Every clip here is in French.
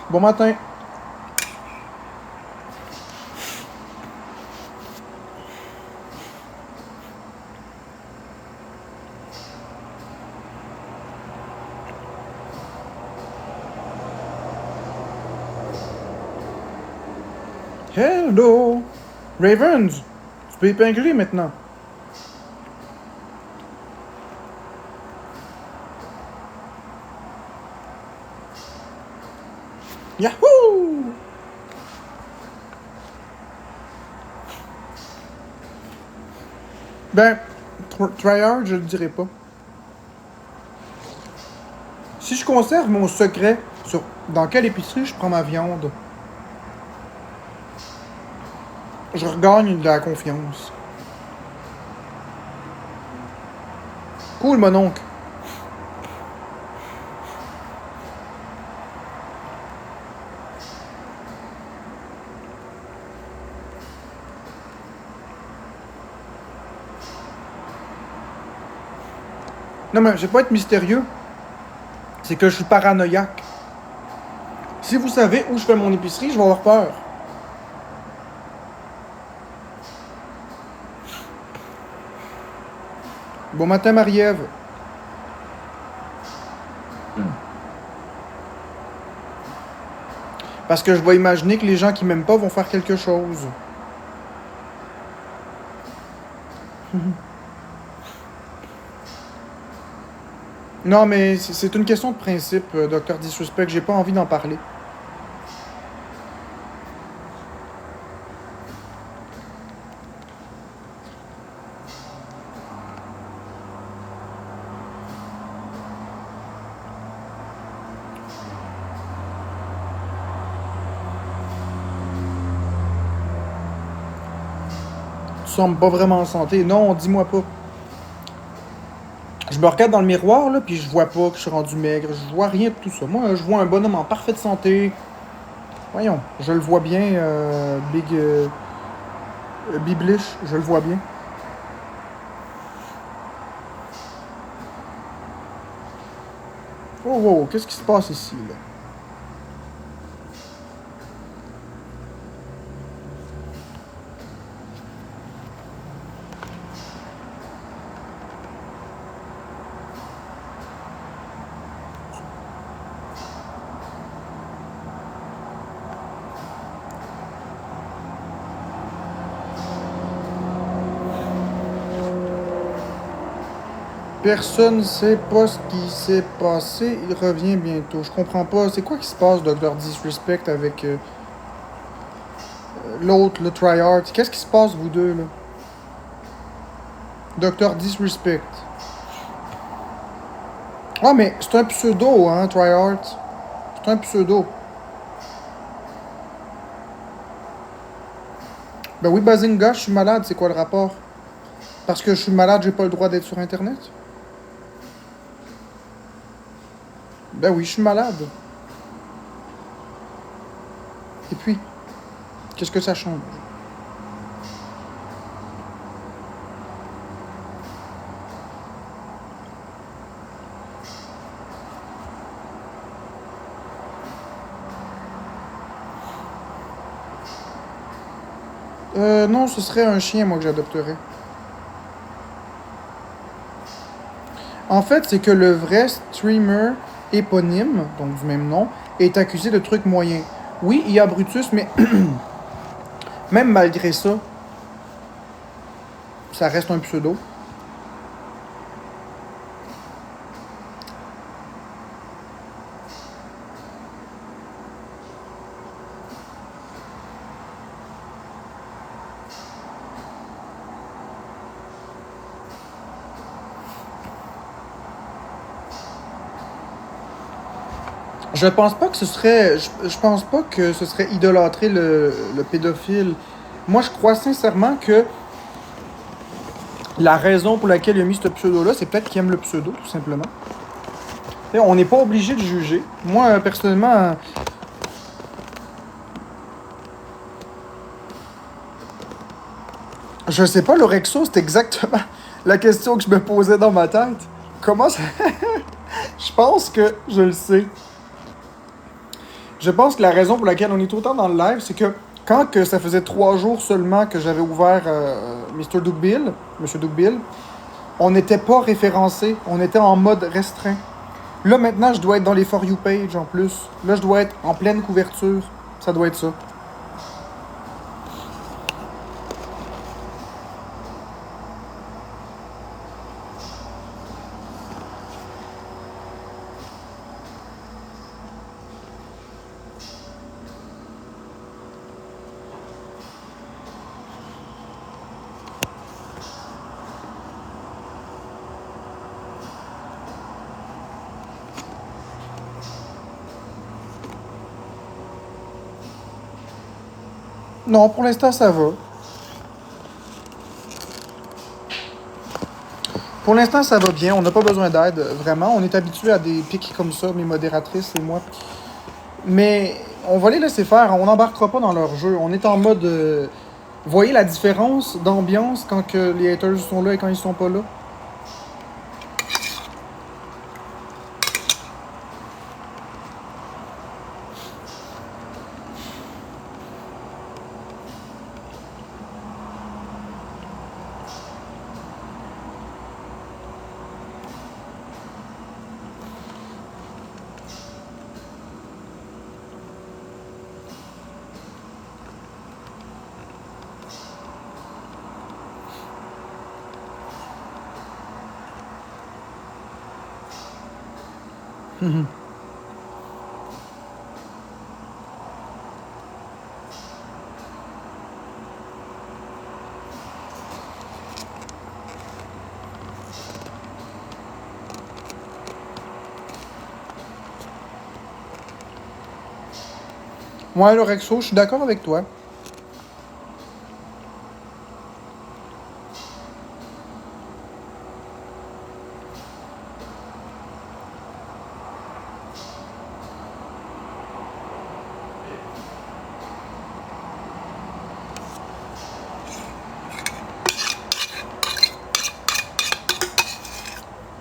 Bon matin. Hello! Ravens! Tu peux épingler maintenant. Yahoo! Ben, tryhard, je le dirais pas. Si je conserve mon secret sur dans quelle épicerie je prends ma viande, je regagne de la confiance. Cool, mon oncle. Non, mais je vais pas être mystérieux. C'est que je suis paranoïaque. Si vous savez où je fais mon épicerie, je vais avoir peur. Bon matin, Marie-Ève. Parce que je vais imaginer que les gens qui m'aiment pas vont faire quelque chose. Non, mais c'est une question de principe, Dr. Disrespect. J'ai pas envie d'en parler. Tu sembles pas vraiment en santé. Non, dis-moi pas. Je me regarde dans le miroir, là, puis je vois pas que je suis rendu maigre. Je vois rien de tout ça. Moi, je vois un bonhomme en parfaite santé. Voyons, je le vois bien, Biblish, je le vois bien. Oh, wow, qu'est-ce qui se passe ici, là? Personne ne sait pas ce qui s'est passé. Il revient bientôt. Je comprends pas. C'est quoi qui se passe, Dr. Disrespect, avec l'autre, le tryhard? Qu'est-ce qui se passe, vous deux, là? Dr. Disrespect. Ah, mais c'est un pseudo, hein, tryhard. C'est un pseudo. Ben oui, Bazinga, je suis malade. C'est quoi le rapport? Parce que je suis malade, j'ai pas le droit d'être sur Internet? Ben oui, je suis malade. Et puis, qu'est-ce que ça change? Non, ce serait un chien, moi, que j'adopterais. En fait, c'est que le vrai streamer éponyme, donc du même nom, est accusé de trucs moyens. Oui, il y a Brutus, mais même malgré ça, ça reste un pseudo. Je pense pas que ce serait. Je pense pas que ce serait idolâtrer le pédophile. Moi, je crois sincèrement que la raison pour laquelle il a mis ce pseudo-là, c'est peut-être qu'il aime le pseudo, tout simplement. Et on n'est pas obligé de juger. Moi, personnellement, je sais pas, l'orexo, c'est exactement la question que je me posais dans ma tête. Comment ça. Je pense que je le sais. Je pense que la raison pour laquelle on est autant dans le live, c'est que quand que ça faisait 3 jours seulement que j'avais ouvert Mr. Dougbill, Monsieur Dougbill, on n'était pas référencé, on était en mode restreint. Là, maintenant, je dois être dans les For You page en plus. Là, je dois être en pleine couverture. Ça doit être ça. Non, pour l'instant, ça va. Pour l'instant, ça va bien. On n'a pas besoin d'aide, vraiment. On est habitué à des pics comme ça, mes modératrices et moi. Mais on va les laisser faire. On n'embarquera pas dans leur jeu. On est en mode... voyez la différence d'ambiance quand que les haters sont là et quand ils sont pas là? Ouais, le Rexo, je suis d'accord avec toi.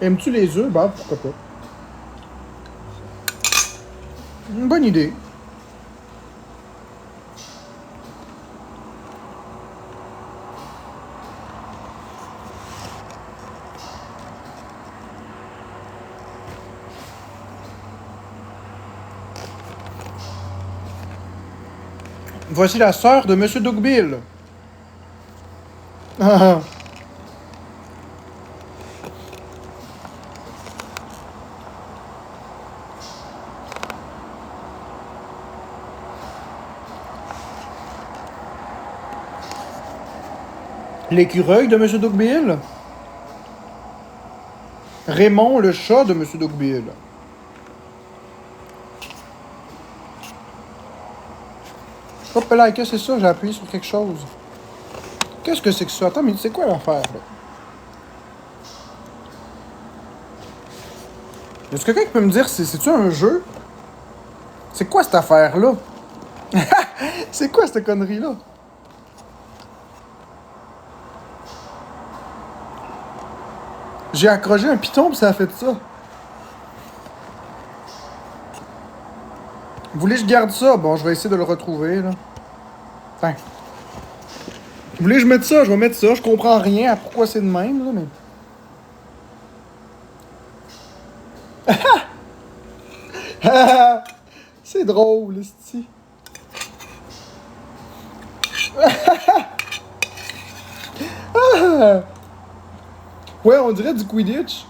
Aimes-tu les œufs? Bah, pourquoi pas. Une bonne idée. Voici la sœur de Monsieur Dougbill. L'écureuil de Monsieur Dougbill. Raymond, le chat de Monsieur Dougbill. Hop là, qu'est-ce que c'est ça? J'ai appuyé sur quelque chose. Qu'est-ce que c'est que ça? Attends, mais c'est quoi l'affaire, là? Est-ce que quelqu'un peut me dire, c'est-tu un jeu? C'est quoi cette affaire-là? C'est quoi cette connerie-là? J'ai accroché un piton pis ça a fait ça. Vous voulez que je garde ça? Bon, je vais essayer de le retrouver, là. Enfin. Vous voulez que je mette ça? Je vais mettre ça. Je comprends rien à pourquoi c'est de même, là, mais... C'est drôle, c'ti. Ouais, on dirait du Quidditch.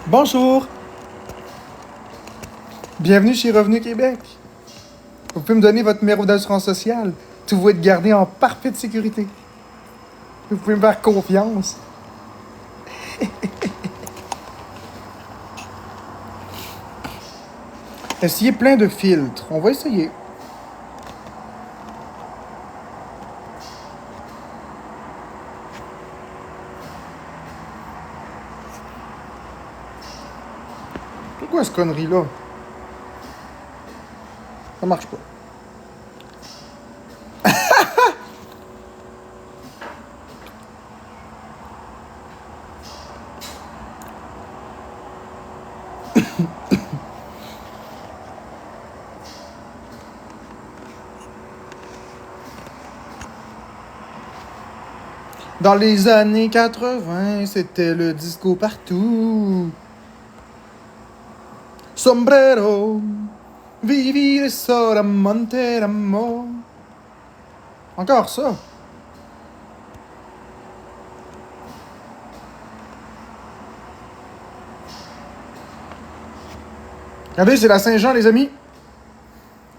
Bonjour. Bienvenue chez Revenu Québec. Vous pouvez me donner votre numéro d'assurance sociale. Tout va être gardé en parfaite sécurité. Vous pouvez me faire confiance. Essayez plein de filtres. On va essayer. C'est quoi cette connerie-là? Ça marche pas. Dans les années 80, c'était le disco partout. Sombrero, vivere sora Monteramo. Encore ça. Regardez, c'est la Saint-Jean, les amis.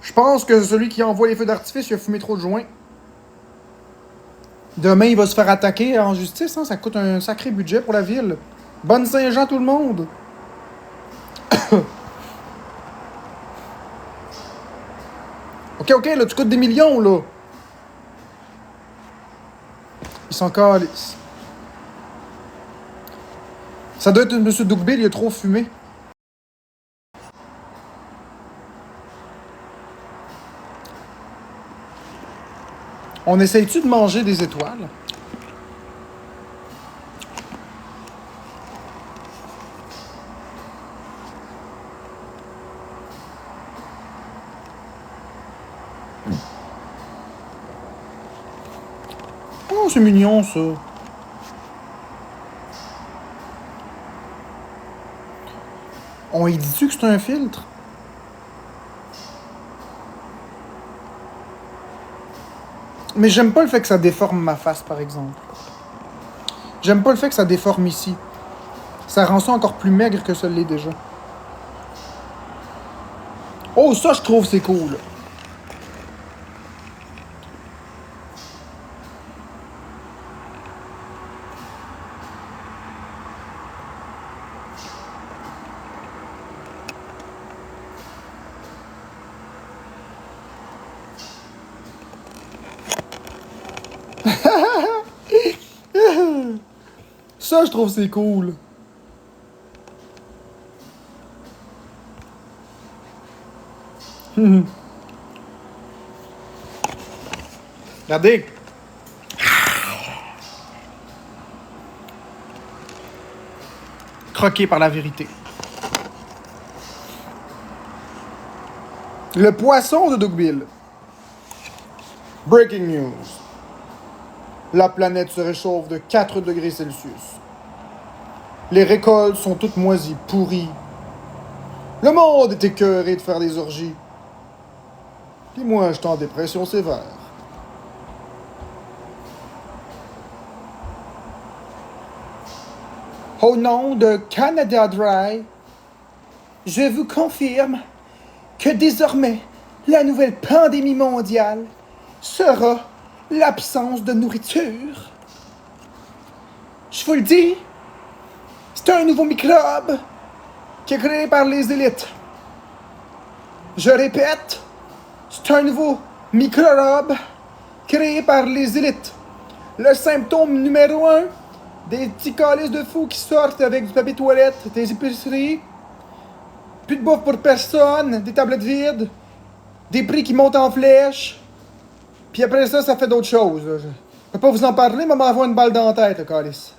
Je pense que celui qui envoie les feux d'artifice, il a fumé trop de joints. Demain, il va se faire attaquer en justice. Hein? Ça coûte un sacré budget pour la ville. Bonne Saint-Jean, tout le monde. OK, là, tu coûtes des millions, là. Ils sont calés. Ça doit être M. Dougbill, il a trop fumé. On essaye-tu de manger des étoiles? Oh, c'est mignon, ça. On y dit-tu que c'est un filtre? Mais j'aime pas le fait que ça déforme ma face, par exemple. J'aime pas le fait que ça déforme ici. Ça rend ça encore plus maigre que ça l'est déjà. Oh, ça, je trouve, c'est cool. Ça, je trouve, c'est cool. Regardez. Croqué par la vérité. Le poisson de Dougbill. Breaking news. La planète se réchauffe de 4 degrés Celsius. Les récoltes sont toutes moisies, pourries. Le monde est écœuré de faire des orgies. Puis moi, je suis en dépression sévère. Au nom de Canada Dry, je vous confirme que désormais, la nouvelle pandémie mondiale sera l'absence de nourriture. Je vous le dis, c'est un nouveau microbe qui est créé par les élites. Je répète, c'est un nouveau microbe créé par les élites. Le symptôme numéro 1, des petits calices de fous qui sortent avec du papier toilette, des épiceries, plus de bouffe pour personne, des tablettes vides, des prix qui montent en flèche. Puis après ça, ça fait d'autres choses. Là. Je peux pas vous en parler, mais m'envoie une balle dans la tête, le calice.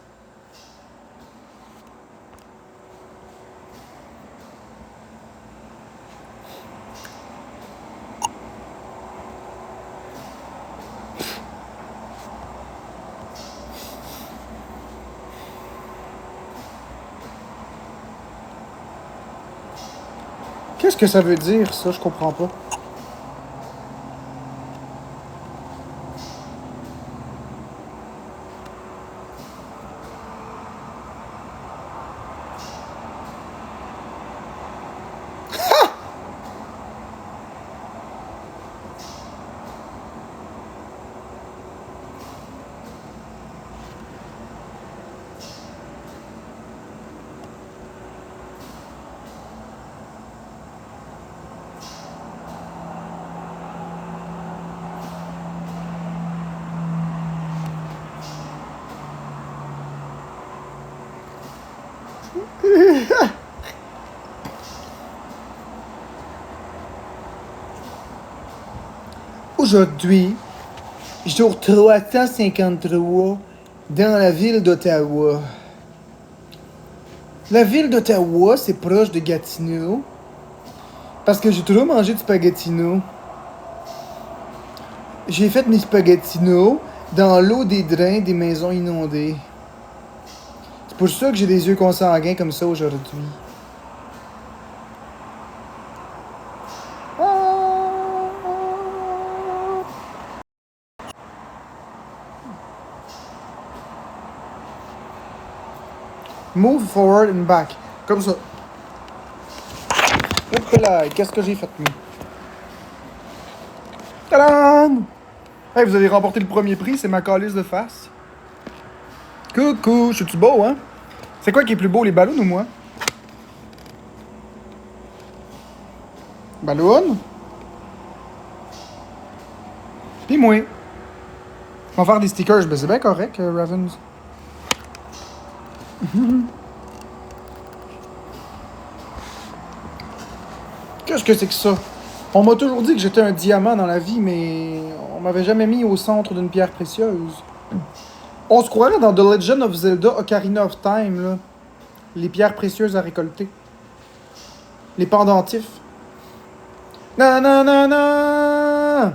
Qu'est-ce que ça veut dire, ça? Je comprends pas. Aujourd'hui, jour 353 dans la ville d'Ottawa. La ville d'Ottawa, c'est proche de Gatineau. Parce que j'ai toujours mangé du spaghettino. J'ai fait mes spaghettinos dans l'eau des drains des maisons inondées. C'est pour ça que j'ai des yeux consanguins comme ça aujourd'hui. Move forward and back. Comme ça. Hop là, qu'est-ce que j'ai fait, moi? Tadam! Hey, vous avez remporté le premier prix, c'est ma calice de face. Coucou, je suis-tu beau, hein? C'est quoi qui est plus beau, les ballons ou moi? Ballon? Pis moi. On va faire des stickers, ben c'est bien correct, Ravens. Qu'est-ce que c'est que ça? On m'a toujours dit que j'étais un diamant dans la vie, mais on m'avait jamais mis au centre d'une pierre précieuse. On se croirait dans The Legend of Zelda Ocarina of Time, là. Les pierres précieuses à récolter. Les pendentifs. Non, non, non, non!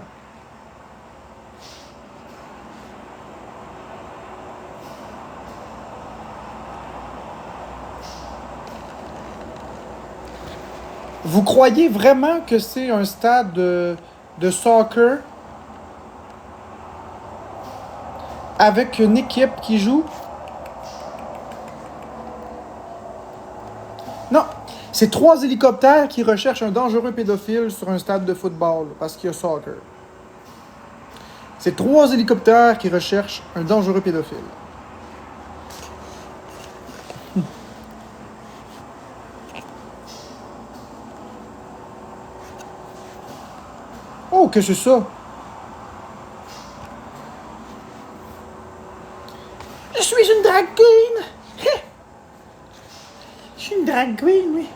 Vous croyez vraiment que c'est un stade de soccer avec une équipe qui joue? Non, c'est 3 hélicoptères qui recherchent un dangereux pédophile sur un stade de football parce qu'il y a soccer. C'est 3 hélicoptères qui recherchent un dangereux pédophile. Oh, que c'est ça? Je suis une drag queen! Je suis une drag queen, oui.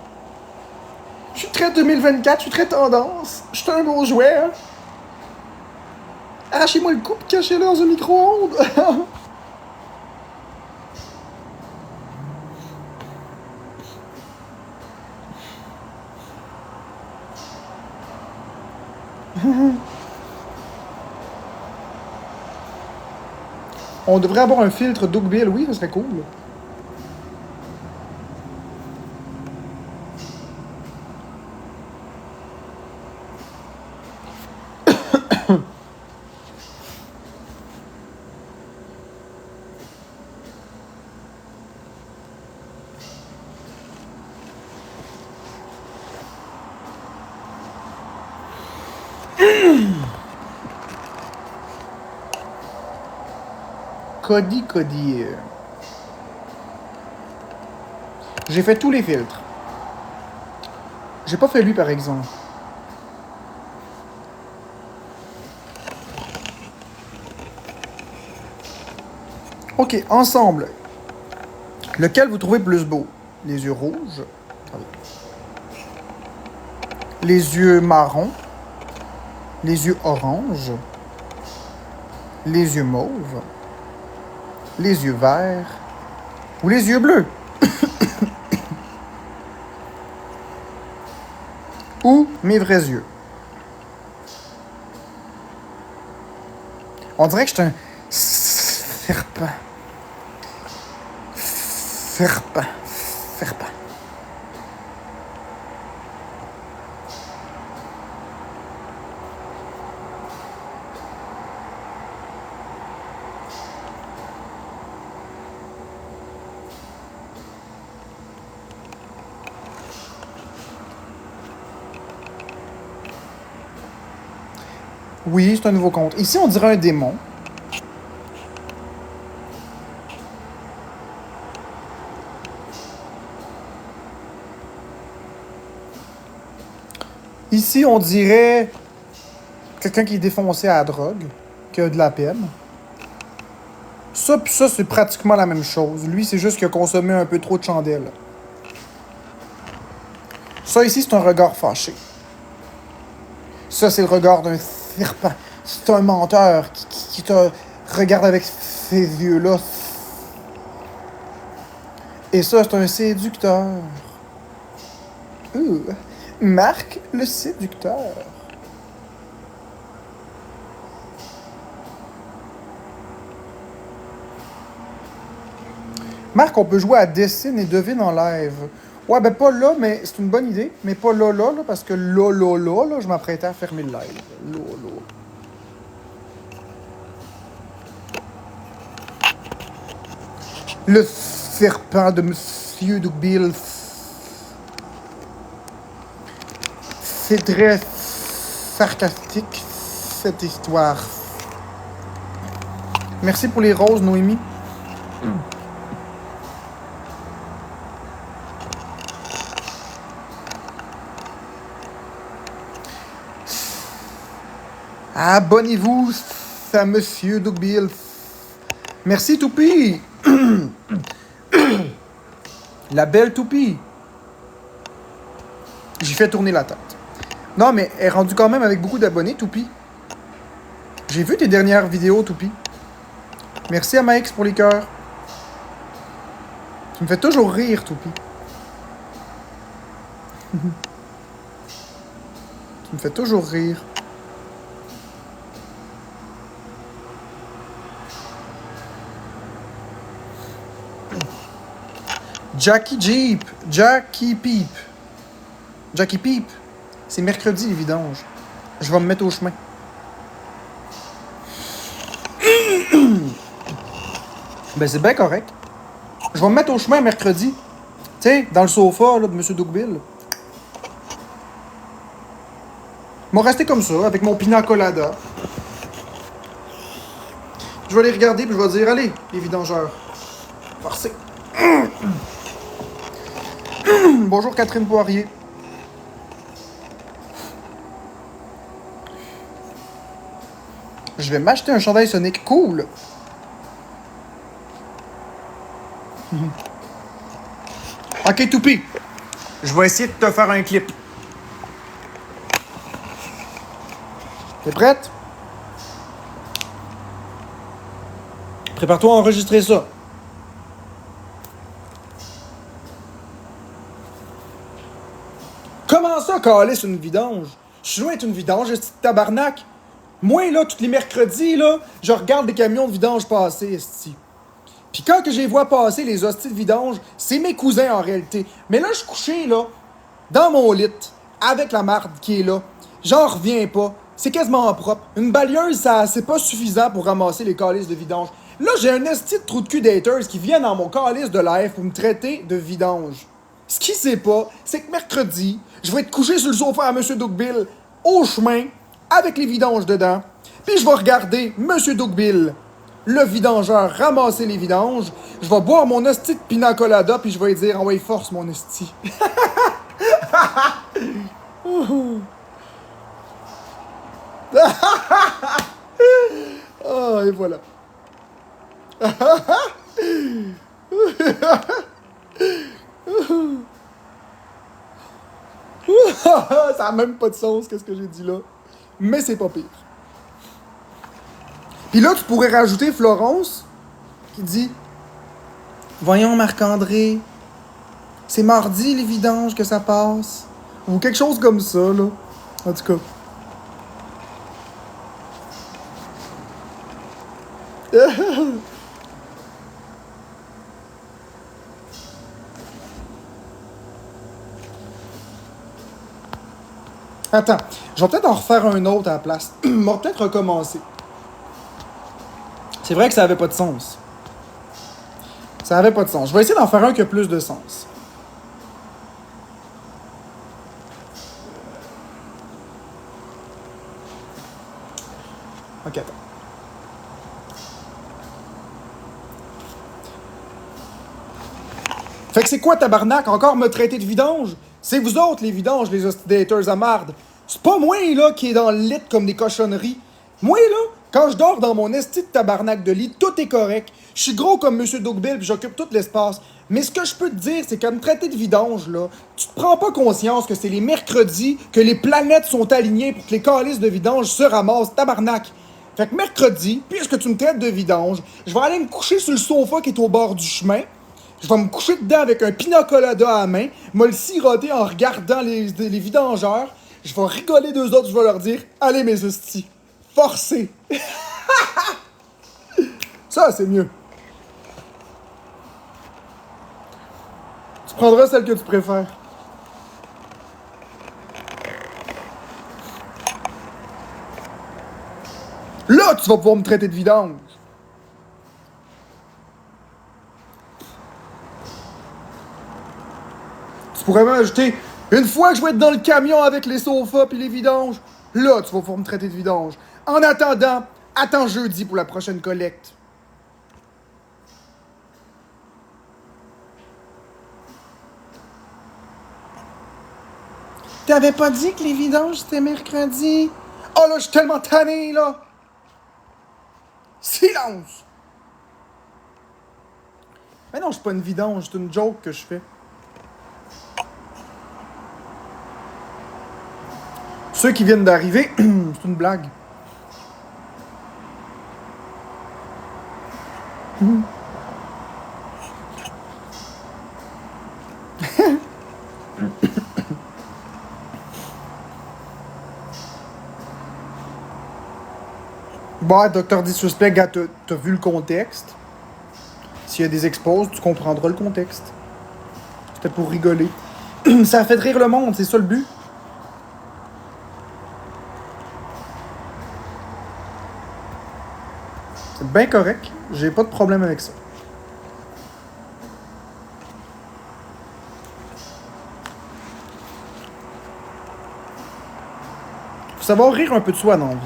Je suis très 2024, je suis très tendance. Je suis un beau jouet, hein? Arrachez-moi le cou et cachez-le dans un micro-ondes! On devrait avoir un filtre Doug Bill, oui, ça serait cool. Cody. J'ai fait tous les filtres. J'ai pas fait lui, par exemple. Ok, ensemble. Lequel vous trouvez plus beau? Les yeux rouges. Les yeux marrons. Les yeux orange. Les yeux mauves. Les yeux verts. Ou les yeux bleus. Ou mes vrais yeux. On dirait que je suis un serpent. Serpent. Oui, c'est un nouveau compte. Ici, on dirait un démon. Ici, on dirait quelqu'un qui est défoncé à la drogue, qui a de la peine. Ça, puis ça, c'est pratiquement la même chose. Lui, c'est juste qu'il a consommé un peu trop de chandelle. Ça, ici, c'est un regard fâché. Ça, c'est le regard d'un serpent. C'est un menteur qui te regarde avec ses yeux-là. Et ça, c'est un séducteur. Marc le séducteur. Marc, on peut jouer à Dessine et Devine en live. Ouais, ben pas là, mais c'est une bonne idée. Mais pas là, parce que là, je m'apprêtais à fermer le live. Là. Le serpent de Monsieur Dougbill. C'est très sarcastique, cette histoire. Merci pour les roses, Noémie. Abonnez-vous à Monsieur Dougbill. Merci, Toupie. La belle Toupie. J'ai fait tourner la tête. Non, mais elle est rendue quand même avec beaucoup d'abonnés, Toupie. J'ai vu tes dernières vidéos, Toupie. Merci à Max pour les cœurs. Tu me fais toujours rire, Toupie. Tu me fais toujours rire. Jackie Jeep. Jackie Peep. Jackie Peep. C'est mercredi, les vidanges. Je vais me mettre au chemin. Ben, c'est bien correct. Je vais me mettre au chemin mercredi. Tu sais, dans le sofa là, de M. Dougbill. Je vais rester comme ça, avec mon pina colada. Je vais les regarder puis je vais dire, allez, les vidangeurs. Forcez. Bonjour Catherine Poirier. Je vais m'acheter un chandail Sonic. Cool. Ok, Toupie. Je vais essayer de te faire un clip. T'es prête? Prépare-toi à enregistrer ça. Comment ça, câlisse une vidange? Je suis loin d'être une vidange, esti de tabarnak. Moi, là, tous les mercredis, là, je regarde des camions de vidange passer, esti. Puis quand que je les vois passer, les hosties de vidange, c'est mes cousins en réalité. Mais là, je suis couché, là, dans mon lit, avec la marde qui est là. J'en reviens pas. C'est quasiment propre. Une balieuse, ça, c'est pas suffisant pour ramasser les calices de vidange. Là, j'ai un esti de trou de cul d'haters qui viennent dans mon calice de live pour me traiter de vidange. Ce qu'il sait pas, c'est que mercredi, je vais être couché sur le sofa à M. Dougbill, au chemin, avec les vidanges dedans, puis je vais regarder M. Dougbill, le vidangeur, ramasser les vidanges, je vais boire mon esti de pina colada, puis je vais lui dire « Ah ouais, force mon esti. » Ah, et voilà. Ça a même pas de sens, qu'est-ce que j'ai dit là. Mais c'est pas pire. Puis là, tu pourrais rajouter Florence, qui dit « Voyons, Marc-André, c'est mardi, les vidanges, que ça passe. » Ou quelque chose comme ça, là. En tout cas. Attends, je vais peut-être en refaire un autre à la place. On va peut-être recommencer. C'est vrai que ça avait pas de sens. Ça avait pas de sens. Je vais essayer d'en faire un qui a plus de sens. Ok, attends. Fait que c'est quoi, tabarnak? Encore me traiter de vidange? C'est vous autres, les vidanges, les hostidateurs à marde. C'est pas moi, là, qui est dans le lit comme des cochonneries. Moi, là, Quand je dors dans mon esti de tabarnak de lit, tout est correct. Je suis gros comme Monsieur Dougbill puis j'occupe tout l'espace. Mais ce que je peux te dire, c'est qu'à me traiter de vidange, là, tu te prends pas conscience que c'est les mercredis que les planètes sont alignées pour que les calices de vidange se ramassent, tabarnak. Fait que mercredi, puisque tu me traites de vidange, je vais aller me coucher sur le sofa qui est au bord du chemin. Je vais me coucher dedans avec un pina colada à la main, me le siroter en regardant les vidangeurs. Je vais rigoler d'eux autres, je vais leur dire « Allez mes hosties, forcez! » Ça, c'est mieux. Tu prendras celle que tu préfères. Là, tu vas pouvoir me traiter de vidange. Tu pourrais même ajouter, une fois que je vais être dans le camion avec les sofas puis les vidanges, là, tu vas pouvoir me traiter de vidange. En attendant, attends jeudi pour la prochaine collecte. T'avais pas dit que les vidanges c'était mercredi? Oh là, je suis tellement tanné, là! Silence! Mais non, je suis pas une vidange, c'est une joke que je fais. Ceux qui viennent d'arriver, c'est une blague. Bah, Docteur Disrespect, gars, t'as vu le contexte. S'il y a des exposes, tu comprendras le contexte. C'était pour rigoler. Ça a fait rire le monde, c'est ça le but. C'est bien correct. J'ai pas de problème avec ça. Faut savoir rire un peu de soi dans la vie.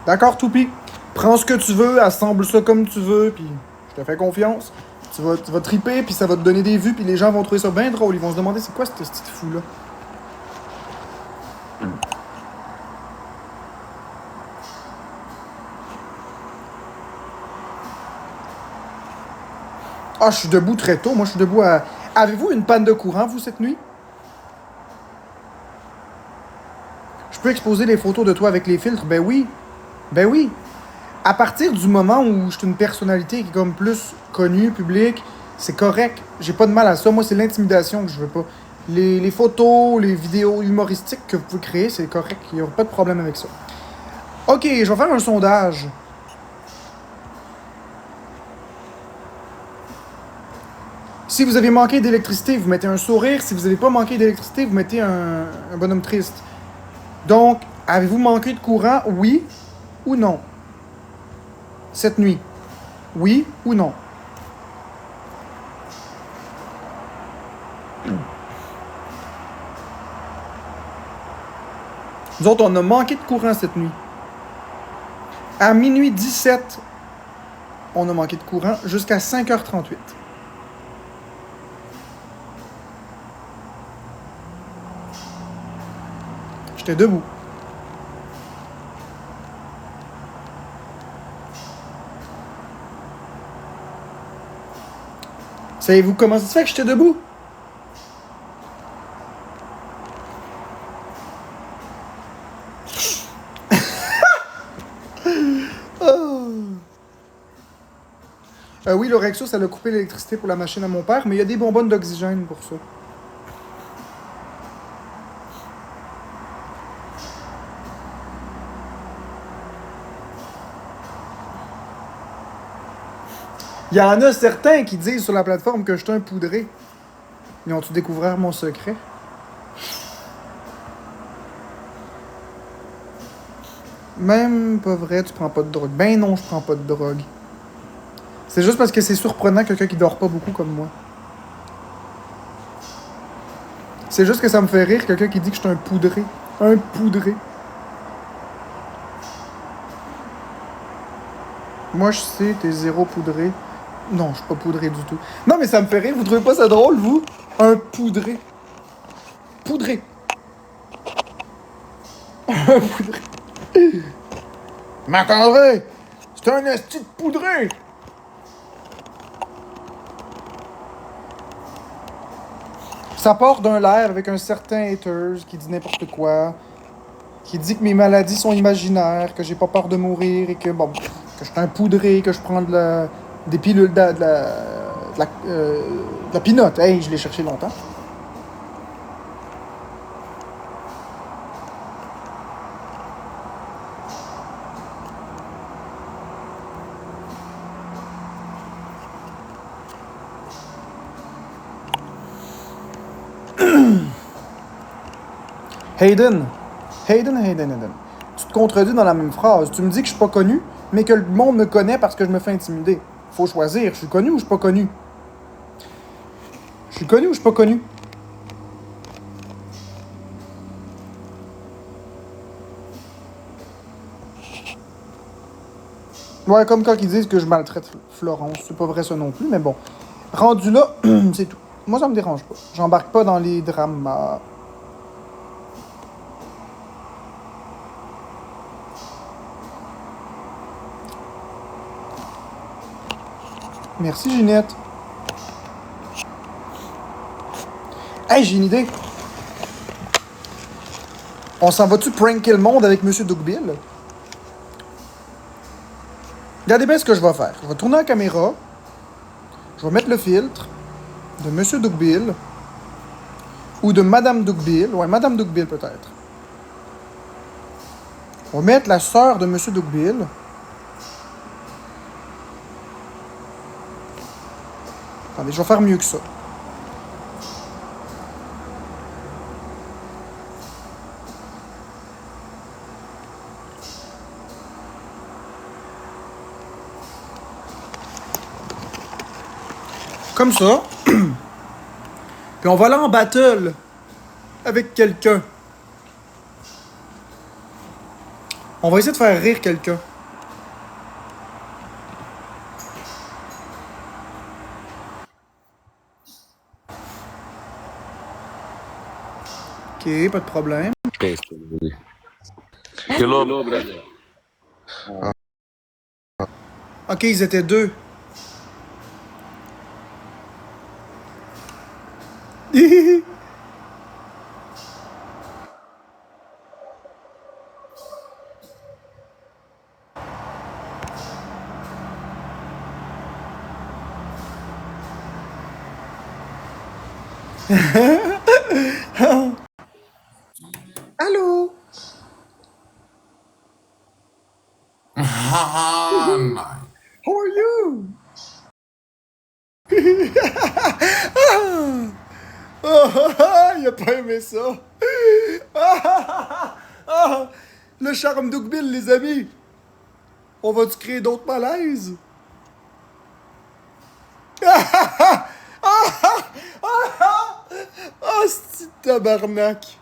D'accord, Toupie? Prends ce que tu veux, assemble ça comme tu veux, puis je te fais confiance. Tu vas triper, puis ça va te donner des vues, puis les gens vont trouver ça bien drôle. Ils vont se demander c'est quoi ce petit fou-là. Ah, je suis debout très tôt. Moi, je suis debout à... Avez-vous une panne de courant, vous, cette nuit? Je peux exposer les photos de toi avec les filtres? Ben oui. Ben oui. À partir du moment où je suis une personnalité qui est comme plus connue, publique, c'est correct. J'ai pas de mal à ça. Moi, c'est l'intimidation que je veux pas. Les photos, les vidéos humoristiques que vous pouvez créer, c'est correct. Il n'y aura pas de problème avec ça. Ok, je vais faire un sondage. Si vous avez manqué d'électricité, vous mettez un sourire. Si vous n'avez pas manqué d'électricité, vous mettez un bonhomme triste. Donc, avez-vous manqué de courant? Oui ou non? Cette nuit? Oui ou non? Nous autres, on a manqué de courant cette nuit. À minuit 17, on a manqué de courant jusqu'à 5h38. J'étais debout. Savez-vous comment ça se fait que j'étais debout? Oui, le Rexo, ça a coupé l'électricité pour la machine à mon père, mais il y a des bonbonnes d'oxygène pour ça. Il y en a certains qui disent sur la plateforme que je suis un poudré. Ils ont-tu découvert mon secret? Même pas vrai, tu prends pas de drogue. Ben non, je prends pas de drogue. C'est juste parce que c'est surprenant quelqu'un qui dort pas beaucoup comme moi. C'est juste que ça me fait rire quelqu'un qui dit que je suis un poudré. Un poudré. Moi, je sais, t'es zéro poudré. Non, je suis pas poudré du tout. Non, mais ça me fait rire. Vous trouvez pas ça drôle, vous? Un poudré. Poudré. Marc-André! C'est un esti de poudré! Ça part d'un live avec un certain haters qui dit n'importe quoi, qui dit que mes maladies sont imaginaires, que j'ai pas peur de mourir et que, bon, que je suis un poudré, que je prends des pilules de la pinotte. Hey, je l'ai cherché longtemps. Hayden. Tu te contredis dans la même phrase. Tu me dis que je suis pas connu, mais que le monde me connaît parce que je me fais intimider. Faut choisir. Je suis connu ou je suis pas connu? Je suis connu ou je suis pas connu? Ouais, comme quand ils disent que je maltraite Florence. C'est pas vrai ça non plus, mais bon. Rendu là, c'est tout. Moi, ça me dérange pas. J'embarque pas dans les drames. Merci, Ginette. Hey, j'ai une idée. On s'en va-tu pranker le monde avec Monsieur Dougbill? Regardez bien ce que je vais faire. Je vais tourner la caméra. Je vais mettre le filtre de Monsieur Dougbill. Ou de Madame Dougbill. Ouais, Madame Dougbill peut-être. On va mettre la sœur de Monsieur Dougbill. Attendez, je vais faire mieux que ça. Comme ça. Puis on va aller en battle avec quelqu'un. On va essayer de faire rire quelqu'un. Ok, pas de problème. Hello, brother. Ok, ils étaient deux. Allô? How are you? Il a pas aimé ça. Le charme Dougbill, les amis. On va-tu créer d'autres malaises? Ah, c'est tabarnak.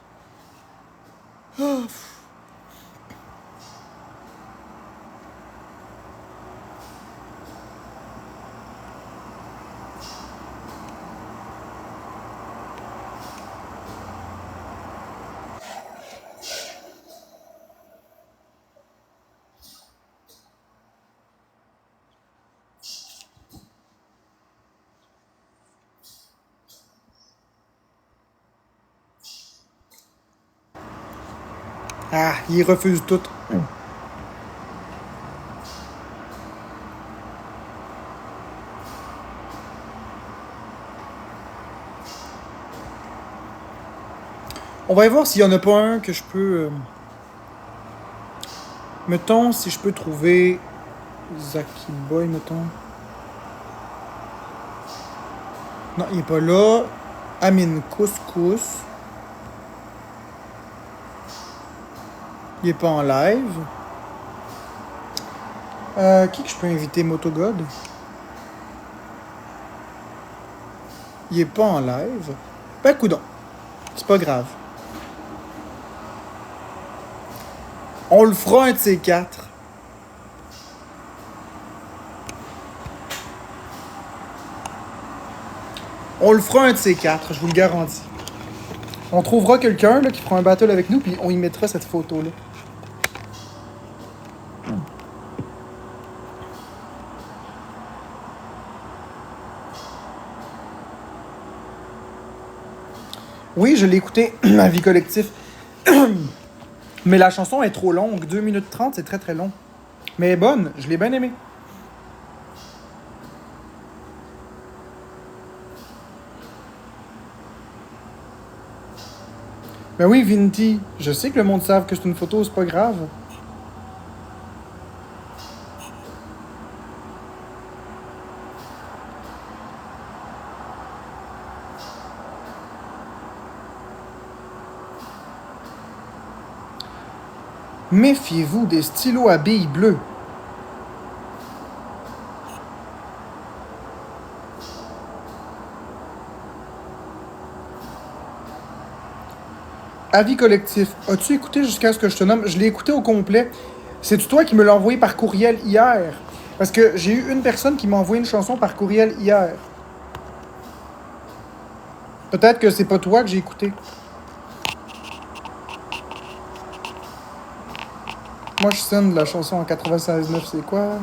Ah, il refuse tout. On va y voir s'il y en a pas un que je peux... Mettons, si je peux trouver... Zaki Boy, mettons. Non, il est pas là. Amin Couscous. Il est pas en live. Qui que je peux inviter? Motogod? Il est pas en live. Ben, coudonc. C'est pas grave. On le fera un de ces quatre. On le fera un de ces quatre, je vous le garantis. On trouvera quelqu'un là, qui fera un battle avec nous, puis on y mettra cette photo-là. Oui, je l'ai écouté, Ma vie collective. Mais la chanson est trop longue. 2 minutes 30, c'est très très long. Mais elle est bonne, je l'ai bien aimée. Ben oui, Vinti, je sais que le monde savent que c'est une photo, c'est pas grave. Méfiez-vous des stylos à billes bleues. Avis collectif. As-tu écouté jusqu'à ce que je te nomme? Je l'ai écouté au complet. C'est-tu toi qui me l'as envoyé par courriel hier? Parce que j'ai eu une personne qui m'a envoyé une chanson par courriel hier. Peut-être que c'est pas toi que j'ai écouté. Moi, je sonne de la chanson en 96.9, c'est quoi?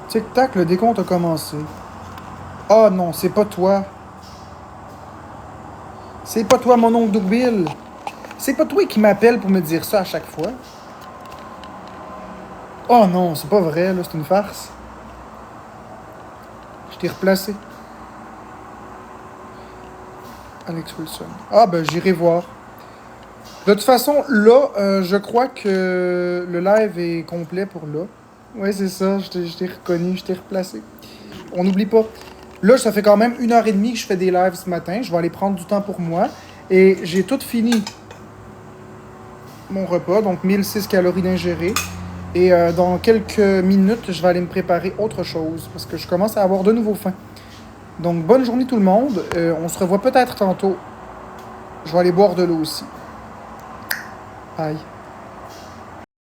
Tic-tac, le décompte a commencé. Oh non, c'est pas toi. C'est pas toi, mon oncle Doug Bill. C'est pas toi qui m'appelle pour me dire ça à chaque fois. Oh non, c'est pas vrai, là, c'est une farce. Je t'ai replacé. Alex Wilson. Ah, ben, j'irai voir. De toute façon, là, je crois que le live est complet pour là. Ouais, c'est ça, je t'ai reconnu, je t'ai replacé. On n'oublie pas. Là, ça fait quand même 1h30 que je fais des lives ce matin. Je vais aller prendre du temps pour moi. Et j'ai tout fini mon repas, donc 1006 calories d'ingéré. Et dans quelques minutes, je vais aller me préparer autre chose parce que je commence à avoir de nouveau faim. Donc, bonne journée tout le monde. On se revoit peut-être tantôt. Je vais aller boire de l'eau aussi. Bye.